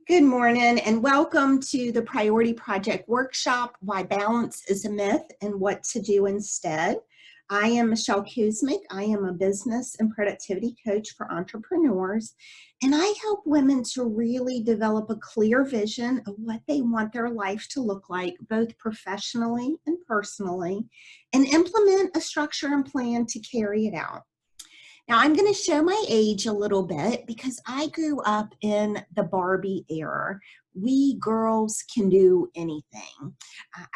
Good morning and welcome to the Priority Project Workshop, Why Balance is a Myth and What to Do Instead. I am Michelle Kuzmick. I am a business and productivity coach for entrepreneurs, and I help women to really develop a clear vision of what they want their life to look like, both professionally and personally, and implement a structure and plan to carry it out. Now, I'm going to show my age a little bit because I grew up in the Barbie era. We girls can do anything.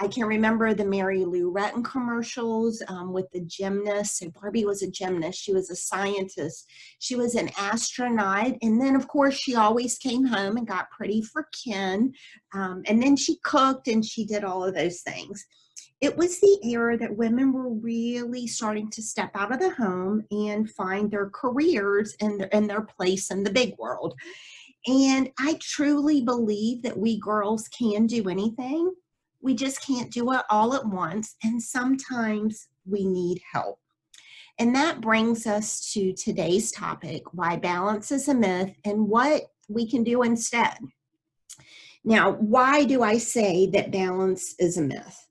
I can remember the Mary Lou Retton commercials with the gymnast. So Barbie was a gymnast. She was a scientist. She was an astronaut. And then, of course, she always came home and got pretty for Ken. And then she cooked and she did all of those things. It was the era that women were really starting to step out of the home and find their careers and their place in the big world. And I truly believe that we girls can do anything. We just can't do it all at once. And sometimes we need help. And that brings us to today's topic, why balance is a myth and what we can do instead. Now, why do I say that balance is a myth?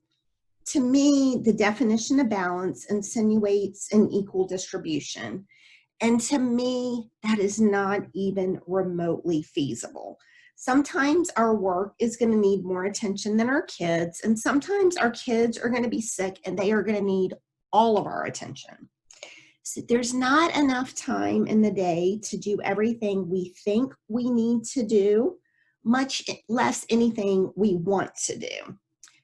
To me, the definition of balance insinuates an equal distribution. And to me, that is not even remotely feasible. Sometimes our work is going to need more attention than our kids, and sometimes our kids are going to be sick and they are going to need all of our attention. So there's not enough time in the day to do everything we think we need to do, much less anything we want to do.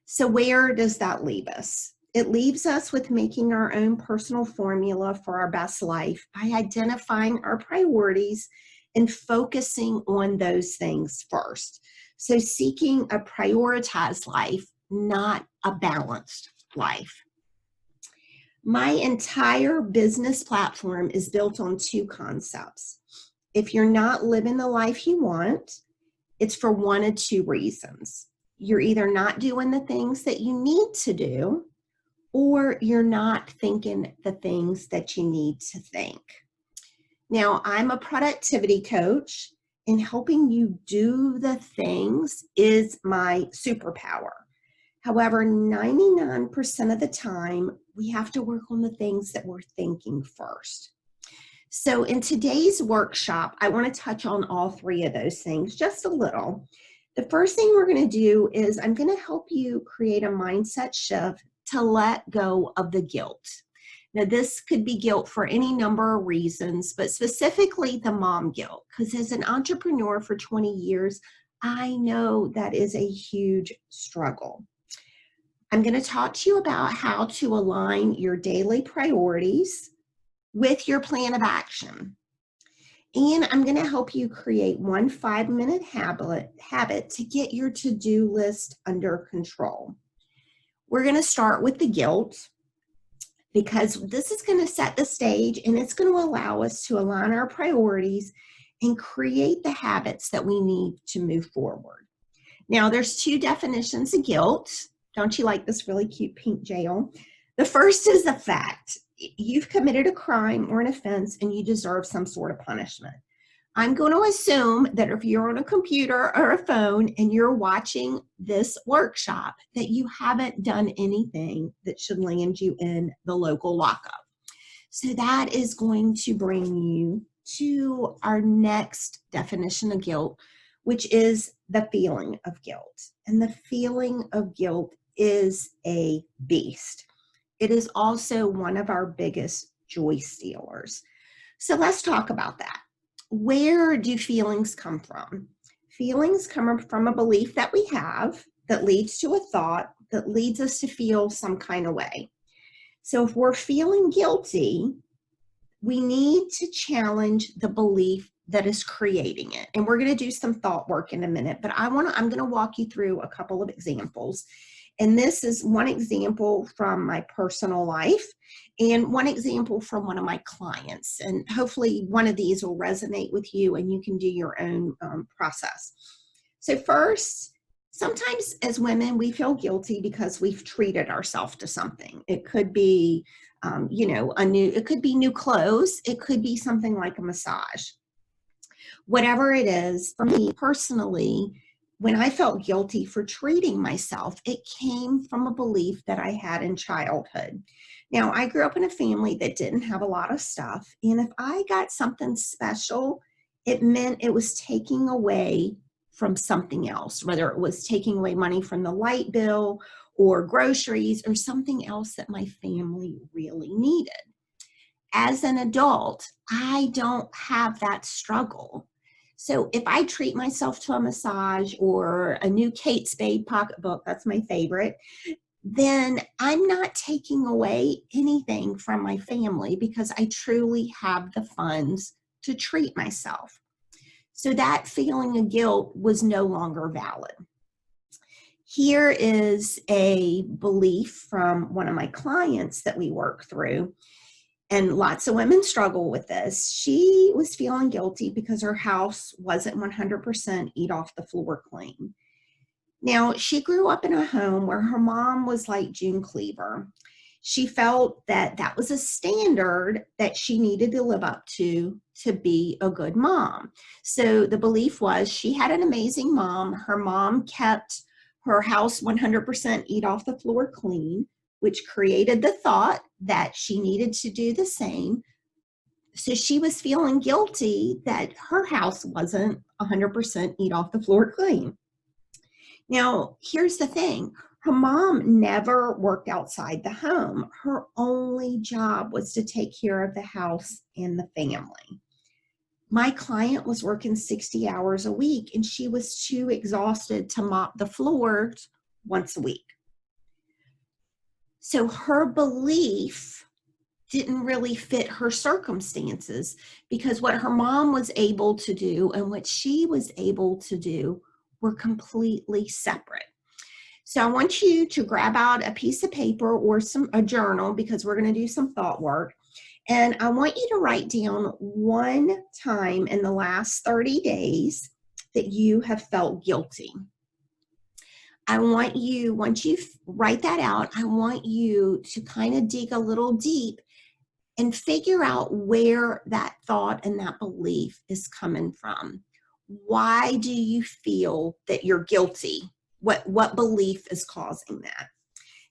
So where does that leave us? It leaves us with making our own personal formula for our best life by identifying our priorities and focusing on those things first. So seeking a prioritized life, not a balanced life. My entire business platform is built on two concepts. If you're not living the life you want, it's for one of two reasons. You're either not doing the things that you need to do, or you're not thinking the things that you need to think. Now, I'm a productivity coach, and helping you do the things is my superpower. However, 99% of the time, we have to work on the things that we're thinking first. So in today's workshop, I want to touch on all three of those things just a little. The first thing we're going to do is I'm going to help you create a mindset shift to let go of the guilt. Now, this could be guilt for any number of reasons, but specifically the mom guilt, because as an entrepreneur for 20 years, I know that is a huge struggle. I'm going to talk to you about how to align your daily priorities with your plan of action. And I'm going to help you create one 5-minute habit to get your to-do list under control. We're going to start with the guilt because this is going to set the stage and it's going to allow us to align our priorities and create the habits that we need to move forward. Now, there's two definitions of guilt. Don't you like this really cute pink jail? The first is the fact. You've committed a crime or an offense and you deserve some sort of punishment. I'm going to assume that if you're on a computer or a phone and you're watching this workshop, that you haven't done anything that should land you in the local lockup. So that is going to bring you to our next definition of guilt, which is the feeling of guilt. And the feeling of guilt is a beast. It is also one of our biggest joy stealers. So let's talk about that. Where do feelings come from? Feelings come from a belief that we have that leads to a thought that leads us to feel some kind of way. So if we're feeling guilty, we need to challenge the belief that is creating it. And we're going to do some thought work in a minute, but I'm going to walk you through a couple of examples. And this is one example from my personal life and one example from one of my clients. And hopefully one of these will resonate with you and you can do your own process. So first, sometimes as women, we feel guilty because we've treated ourselves to something. It could be, it could be new clothes. It could be something like a massage. Whatever it is, for me personally, when I felt guilty for treating myself, it came from a belief that I had in childhood. Now, I grew up in a family that didn't have a lot of stuff, and if I got something special, it meant it was taking away from something else, whether it was taking away money from the light bill or groceries or something else that my family really needed. As an adult, I don't have that struggle. So if I treat myself to a massage or a new Kate Spade pocketbook, that's my favorite, then I'm not taking away anything from my family because I truly have the funds to treat myself. So that feeling of guilt was no longer valid. Here is a belief from one of my clients that we work through, and lots of women struggle with this. She was feeling guilty because her house wasn't 100% eat off the floor clean. Now, she grew up in a home where her mom was like June Cleaver. She felt that that was a standard that she needed to live up to be a good mom. So the belief was she had an amazing mom. Her mom kept her house 100% eat off the floor clean, which created the thought that she needed to do the same. So she was feeling guilty that her house wasn't 100% eat off the floor clean. Now, here's the thing. Her mom never worked outside the home. Her only job was to take care of the house and the family. My client was working 60 hours a week, and she was too exhausted to mop the floors once a week. So her belief didn't really fit her circumstances, because what her mom was able to do and what she was able to do were completely separate. So I want you to grab out a piece of paper or a journal, because we're going to do some thought work. And I want you to write down one time in the last 30 days that you have felt guilty. I want you, once you write that out, I want you to kind of dig a little deep and figure out where that thought and that belief is coming from. Why do you feel that you're guilty? What belief is causing that?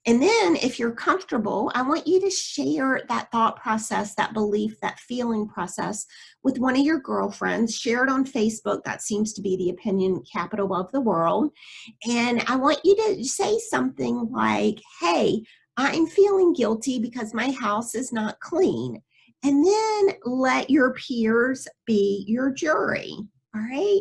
And then if you're comfortable, I want you to share that thought process, that belief, that feeling process with one of your girlfriends. Share it on Facebook. That seems to be the opinion capital of the world. And I want you to say something like, hey, I'm feeling guilty because my house is not clean. And then let your peers be your jury. All right.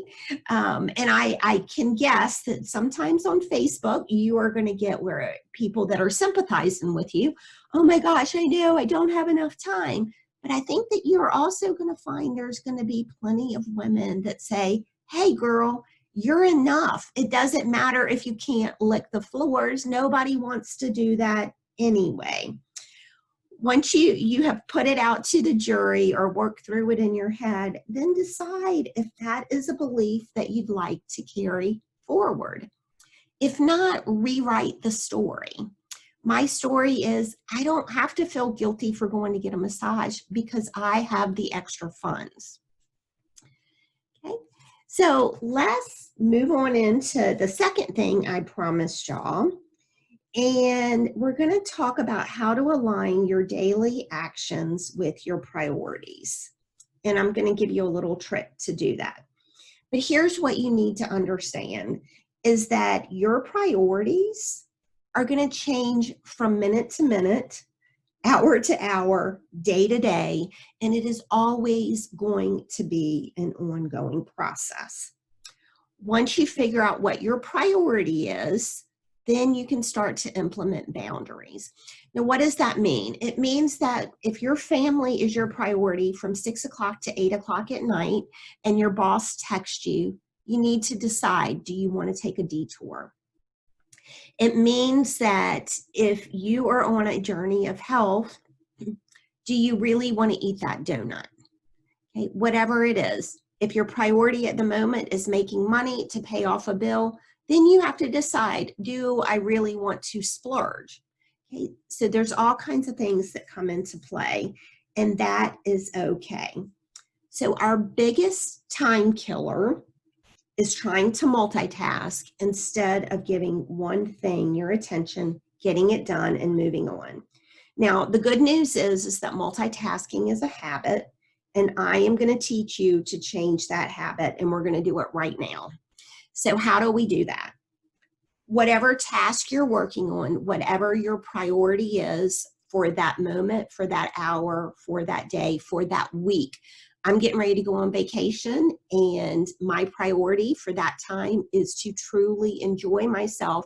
And I can guess that sometimes on Facebook, you are going to get where people that are sympathizing with you. Oh my gosh, I know I don't have enough time. But I think that you're also going to find there's going to be plenty of women that say, hey, girl, you're enough. It doesn't matter if you can't lick the floors. Nobody wants to do that anyway. Once you have put it out to the jury or work through it in your head, then decide if that is a belief that you'd like to carry forward. If not, rewrite the story. My story is, I don't have to feel guilty for going to get a massage because I have the extra funds. Okay, so let's move on into the second thing I promised y'all. And we're going to talk about how to align your daily actions with your priorities. And I'm going to give you a little trick to do that. But here's what you need to understand is that your priorities are going to change from minute to minute, hour to hour, day to day, and it is always going to be an ongoing process. Once you figure out what your priority is, then you can start to implement boundaries. Now, what does that mean? It means that if your family is your priority from 6 o'clock to 8 o'clock at night and your boss texts you, you need to decide, do you want to take a detour? It means that if you are on a journey of health, do you really want to eat that donut? Okay, whatever it is. If your priority at the moment is making money to pay off a bill, then you have to decide, do I really want to splurge? Okay, so there's all kinds of things that come into play, and that is okay. So our biggest time killer is trying to multitask instead of giving one thing your attention, getting it done, and moving on. Now, the good news is that multitasking is a habit, and I am going to teach you to change that habit, and we're going to do it right now. So how do we do that? Whatever task you're working on, whatever your priority is for that moment, for that hour, for that day, for that week. I'm getting ready to go on vacation, and my priority for that time is to truly enjoy myself,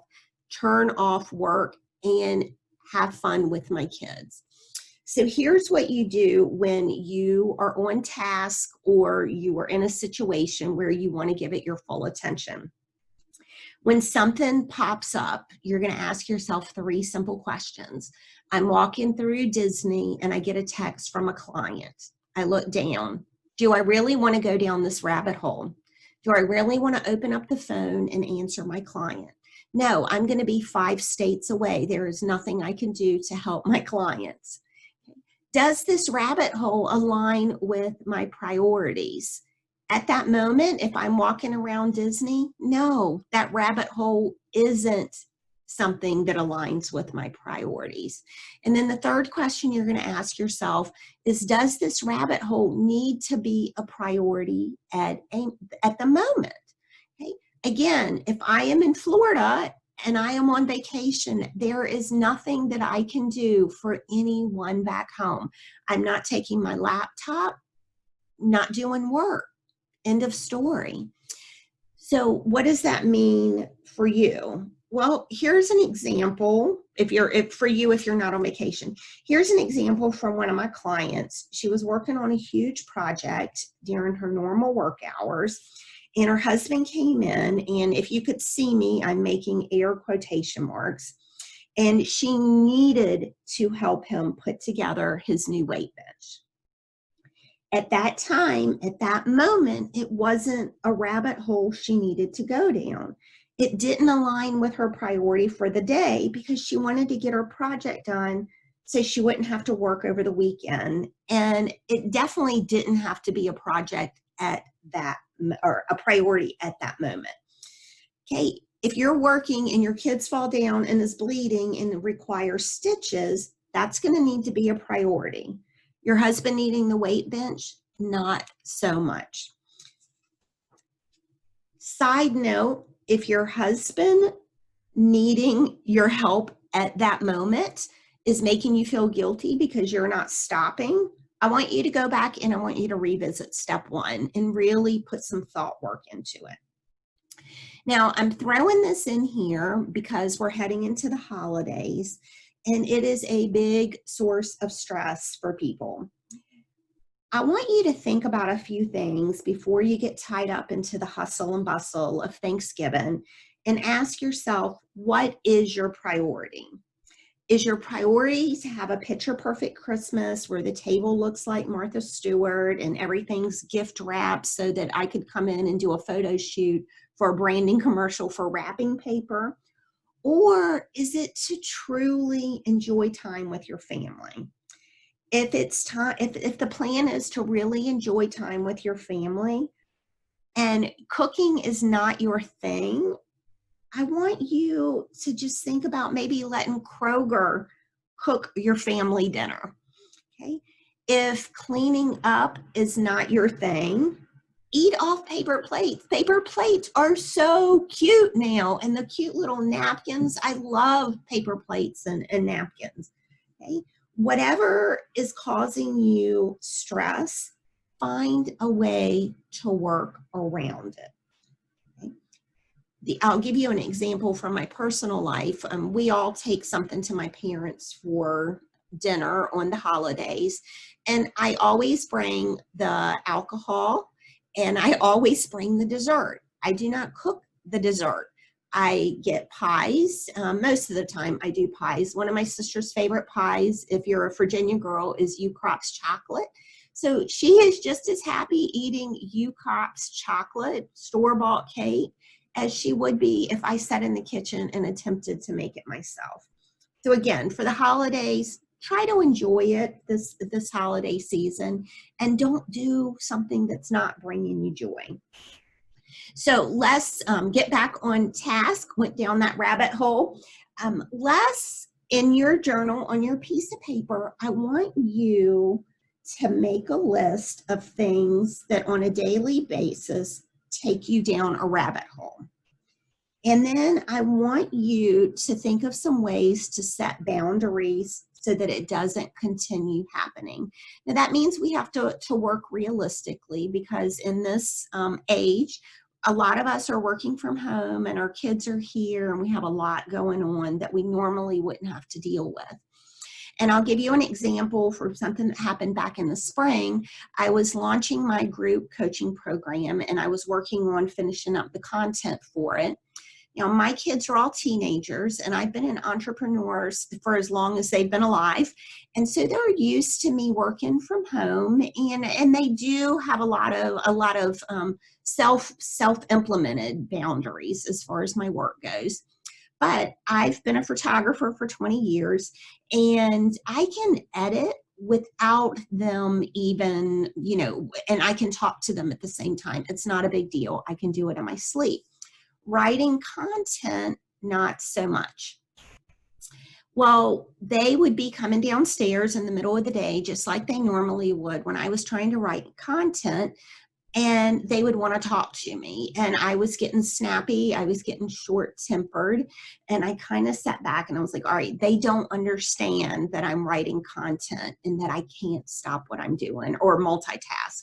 turn off work, and have fun with my kids. So here's what you do when you are on task or you are in a situation where you want to give it your full attention. When something pops up, you're going to ask yourself 3 simple questions. I'm walking through Disney and I get a text from a client. I look down. Do I really want to go down this rabbit hole? Do I really want to open up the phone and answer my client? No, I'm going to be 5 states away. There is nothing I can do to help my clients. Does this rabbit hole align with my priorities? At that moment, if I'm walking around Disney, no, that rabbit hole isn't something that aligns with my priorities. And then the third question you're going to ask yourself is, does this rabbit hole need to be a priority at the moment? Okay. Again, if I am in Florida and I am on vacation, there is nothing that I can do for anyone back home. I'm not taking my laptop, not doing work. End of story. So what does that mean for you? Well, here's an example. If you're not on vacation, here's an example from one of my clients. She was working on a huge project during her normal work hours, and her husband came in, and if you could see me, I'm making air quotation marks, and she needed to help him put together his new weight bench. At that time, at that moment, it wasn't a rabbit hole she needed to go down. It didn't align with her priority for the day because she wanted to get her project done so she wouldn't have to work over the weekend. And it definitely didn't have to be a project at that, or a priority at that moment. Okay, if you're working and your kids fall down and is bleeding and requires stitches, that's going to need to be a priority. Your husband needing the weight bench, not so much. Side note, if your husband needing your help at that moment is making you feel guilty because you're not stopping, I want you to go back and I want you to revisit step 1 and really put some thought work into it. Now, I'm throwing this in here because we're heading into the holidays, and it is a big source of stress for people. I want you to think about a few things before you get tied up into the hustle and bustle of Thanksgiving, and ask yourself, what is your priority? Is your priority to have a picture-perfect Christmas where the table looks like Martha Stewart and everything's gift wrapped so that I could come in and do a photo shoot for a branding commercial for wrapping paper? Or is it to truly enjoy time with your family? If it's time, if the plan is to really enjoy time with your family and cooking is not your thing, I want you to just think about maybe letting Kroger cook your family dinner. Okay. If cleaning up is not your thing, eat off paper plates. Paper plates are so cute now, and the cute little napkins. I love paper plates and napkins. Okay. Whatever is causing you stress, find a way to work around it. Okay. I'll give you an example from my personal life. We all take something to my parents for dinner on the holidays, and I always bring the alcohol and I always bring the dessert. I do not cook the dessert. I get pies. Most of the time I do pies. One of my sister's favorite pies, if you're a Virginia girl, is Ukrop's chocolate. So she is just as happy eating Ukrop's chocolate, store-bought cake, as she would be if I sat in the kitchen and attempted to make it myself. So again, for the holidays, try to enjoy it this holiday season, and don't do something that's not bringing you joy. So let's get back on task. Went down that rabbit hole. Let's, in your journal, on your piece of paper, I want you to make a list of things that on a daily basis take you down a rabbit hole. And then I want you to think of some ways to set boundaries so that it doesn't continue happening. Now that means we have to work realistically, because in this age, a lot of us are working from home and our kids are here and we have a lot going on that we normally wouldn't have to deal with. And I'll give you an example for something that happened back in the spring. I was launching my group coaching program and I was working on finishing up the content for it. You know, my kids are all teenagers and I've been an entrepreneur for as long as they've been alive. And so they're used to me working from home, and they do have a lot of self-implemented boundaries as far as my work goes. But I've been a photographer for 20 years and I can edit without them even, you know, and I can talk to them at the same time. It's not a big deal. I can do it in my sleep. Writing content, not so much. Well, they would be coming downstairs in the middle of the day, just like they normally would when I was trying to write content, and they would want to talk to me. And I was getting snappy. I was getting short-tempered. And I kind of sat back and I was like, all right, they don't understand that I'm writing content and that I can't stop what I'm doing or multitask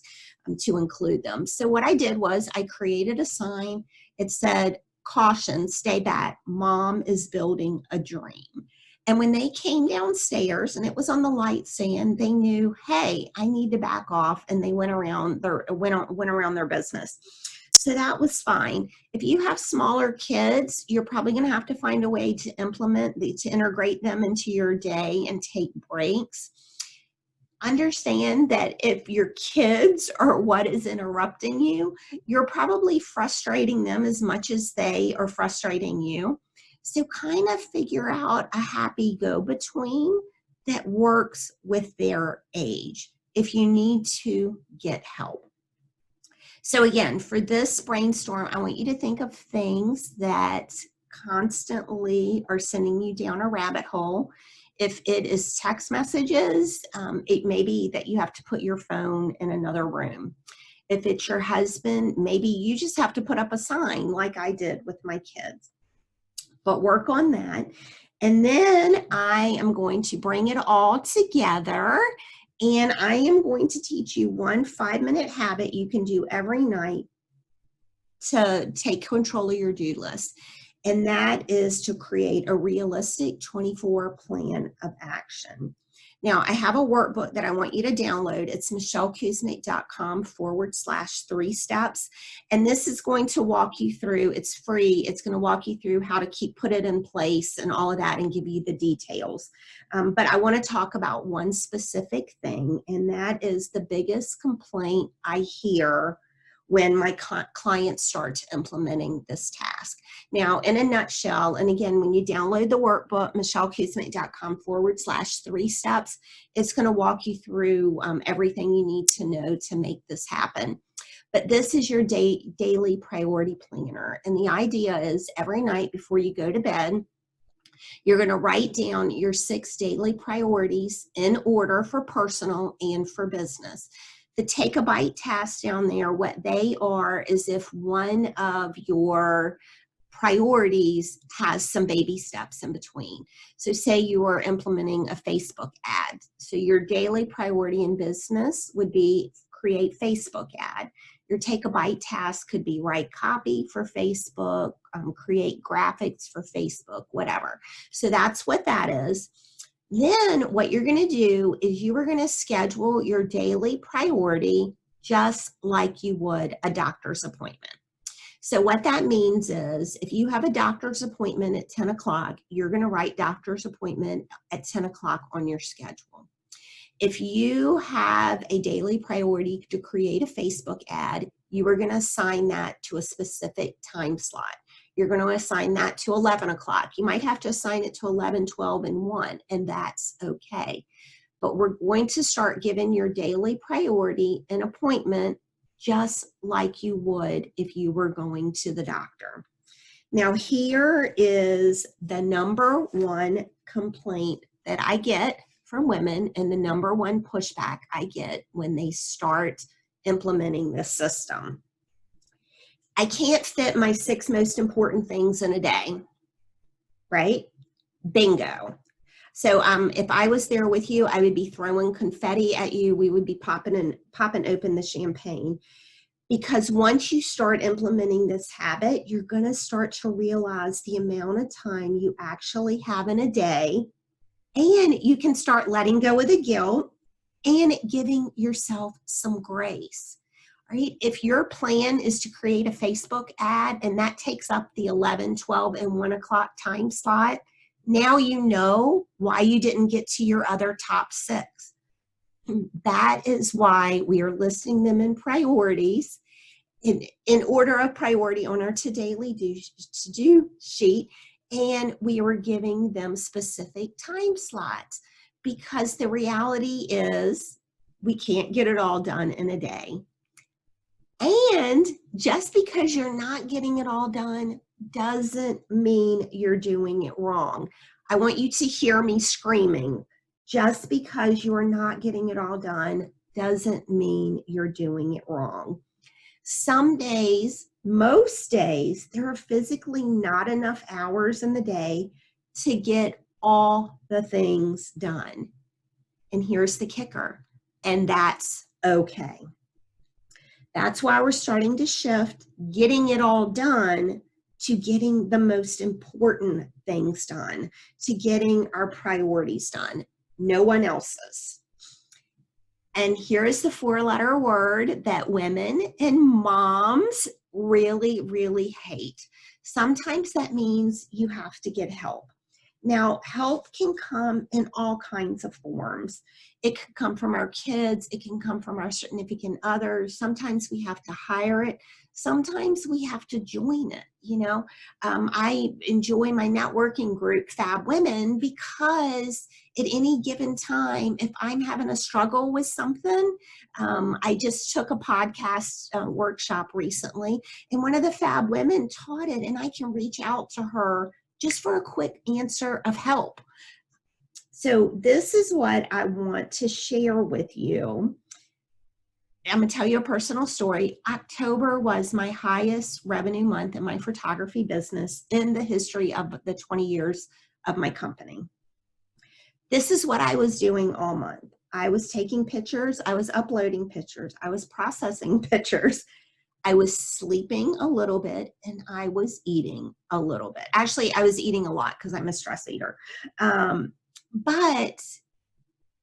to include them. So what I did was I created a sign. It said, "Caution, stay back. Mom is building a dream." And when they came downstairs and it was on the light stand, they knew, hey, I need to back off, and they went around their business. So that was fine. If you have smaller kids, you're probably going to have to find a way to integrate them into your day and take breaks. Understand that if your kids are what is interrupting you, you're probably frustrating them as much as they are frustrating you. So kind of figure out a happy go-between that works with their age if you need to get help. So again, for this brainstorm, I want you to think of things that constantly are sending you down a rabbit hole. If it is text messages, it may be that you have to put your phone in another room. If it's your husband, maybe you just have to put up a sign like I did with my kids. But work on that. And then I am going to bring it all together, and I am going to teach you one 5-minute habit you can do every night to take control of your do list. And that is to create a realistic 24 plan of action. Now, I have a workbook that I want you to download. It's michellekuzmick.com/3 steps. And this is going to walk you through, it's free, it's going to walk you through how to put it in place and all of that and give you the details. But I want to talk about one specific thing, and that is the biggest complaint I hear when my clients start implementing this task. Now, in a nutshell, and again, when you download the workbook, michellekuzmick.com/3 steps, it's going to walk you through everything you need to know to make this happen. But this is your daily priority planner. And the idea is every night before you go to bed, you're going to write down your 6 daily priorities in order for personal and for business. The take a bite tasks down there, what they are is if one of your priorities has some baby steps in between. So say you are implementing a Facebook ad. So your daily priority in business would be create Facebook ad. Your take a bite task could be write copy for Facebook, create graphics for Facebook, whatever. So that's what that is. Then what you're going to do is you are going to schedule your daily priority just like you would a doctor's appointment. So what that means is if you have a doctor's appointment at 10 o'clock, you're going to write doctor's appointment at 10 o'clock on your schedule. If you have a daily priority to create a Facebook ad, you are going to assign that to a specific time slot. You're going to assign that to 11 o'clock. You might have to assign it to 11, 12, and 1, and that's okay. But we're going to start giving your daily priority an appointment just like you would if you were going to the doctor. Now, here is the number one complaint that I get from women and the number one pushback I get when they start implementing this system. I can't fit my 6 most important things in a day, right? Bingo. So if I was there with you, I would be throwing confetti at you. We would be popping open the champagne. Because once you start implementing this habit, you're going to start to realize the amount of time you actually have in a day, and you can start letting go of the guilt and giving yourself some grace. Right? If your plan is to create a Facebook ad and that takes up the 11, 12, and 1 o'clock time slot, now you know why you didn't get to your other top 6. That is why we are listing them in priorities in order of priority on our to-do sheet, and we are giving them specific time slots, because the reality is we can't get it all done in a day. And just because you're not getting it all done doesn't mean you're doing it wrong. I want you to hear me screaming. Just because you're not getting it all done doesn't mean you're doing it wrong. Some days, most days, there are physically not enough hours in the day to get all the things done. And here's the kicker, and that's okay. That's why we're starting to shift getting it all done to getting the most important things done, to getting our priorities done, no one else's. And here's the 4-letter word that women and moms really, really hate. Sometimes that means you have to get help. Now, help can come in all kinds of forms. It can come from our kids. It can come from our significant others. Sometimes we have to hire it. Sometimes we have to join it. You know, I enjoy my networking group, FABWOMEN, because at any given time, if I'm having a struggle with something, I just took a podcast workshop recently, and one of the FABWOMEN taught it, and I can reach out to her just for a quick answer of help. So this is what I want to share with you. I'm going to tell you a personal story. October was my highest revenue month in my photography business in the history of the 20 years of my company. This is what I was doing all month. I was taking pictures. I was uploading pictures. I was processing pictures. I was sleeping a little bit, and I was eating a little bit. Actually, I was eating a lot because I'm a stress eater. But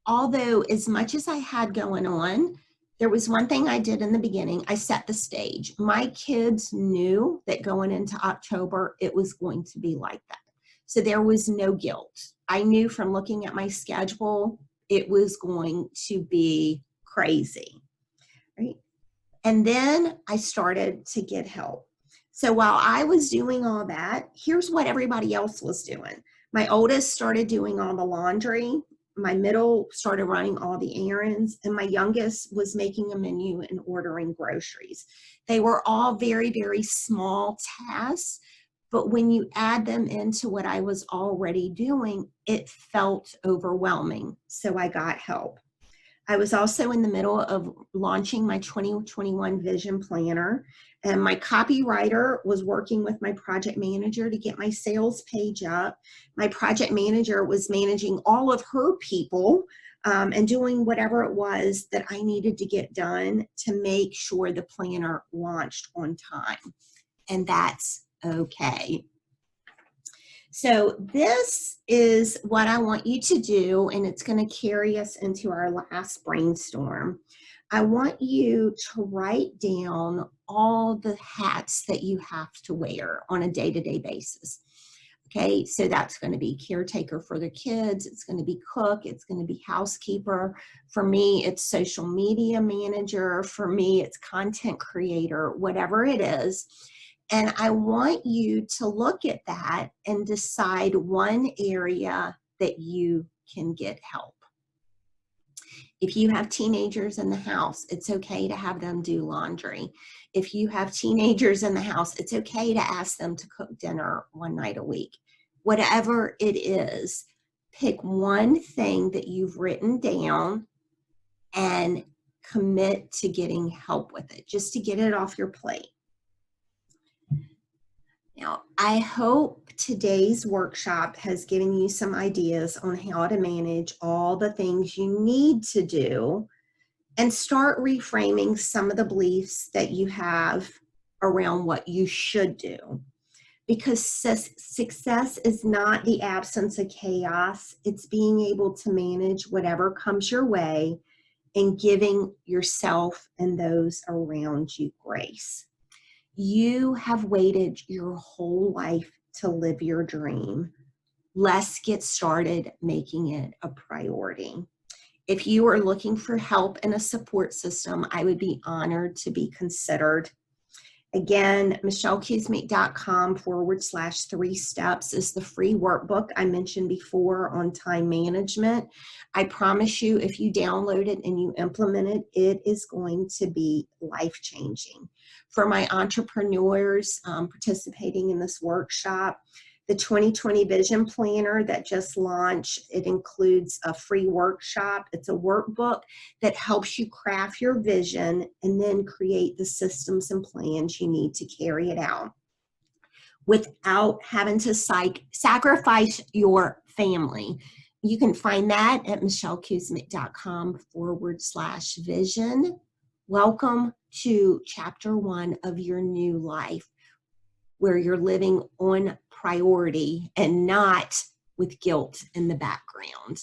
although as much as I had going on, there was one thing I did in the beginning. I set the stage. My kids knew that going into October, it was going to be like that. So there was no guilt. I knew from looking at my schedule, it was going to be crazy, right? And then I started to get help. So while I was doing all that, here's what everybody else was doing. My oldest started doing all the laundry. My middle started running all the errands, and my youngest was making a menu and ordering groceries. They were all very, very small tasks, but when you add them into what I was already doing, it felt overwhelming. So I got help. I was also in the middle of launching my 2021 vision planner, and my copywriter was working with my project manager to get my sales page up. My project manager was managing all of her people and doing whatever it was that I needed to get done to make sure the planner launched on time. And that's okay. So this is what I want you to do, and it's going to carry us into our last brainstorm. I want you to write down all the hats that you have to wear on a day-to-day basis. Okay, so that's going to be caretaker for the kids. It's going to be cook. It's going to be housekeeper. For me, it's social media manager. For me, it's content creator, whatever it is. And I want you to look at that and decide one area that you can get help. If you have teenagers in the house, it's okay to have them do laundry. If you have teenagers in the house, it's okay to ask them to cook dinner one night a week. Whatever it is, pick one thing that you've written down and commit to getting help with it, just to get it off your plate. Now, I hope today's workshop has given you some ideas on how to manage all the things you need to do and start reframing some of the beliefs that you have around what you should do. Because success is not the absence of chaos, it's being able to manage whatever comes your way and giving yourself and those around you grace. You have waited your whole life to live your dream. Let's get started making it a priority. If you are looking for help and a support system, I would be honored to be considered. Again, michellekuzmick.com/3 steps is the free workbook I mentioned before on time management. I promise you, if you download it and you implement it, it is going to be life-changing. For my entrepreneurs participating in this workshop, the 2020 Vision Planner that just launched, it includes a free workshop. It's a workbook that helps you craft your vision and then create the systems and plans you need to carry it out without having to sacrifice your family. You can find that at michellekuzmick.com/vision. Welcome to chapter 1 of your new life, where you're living on priority and not with guilt in the background.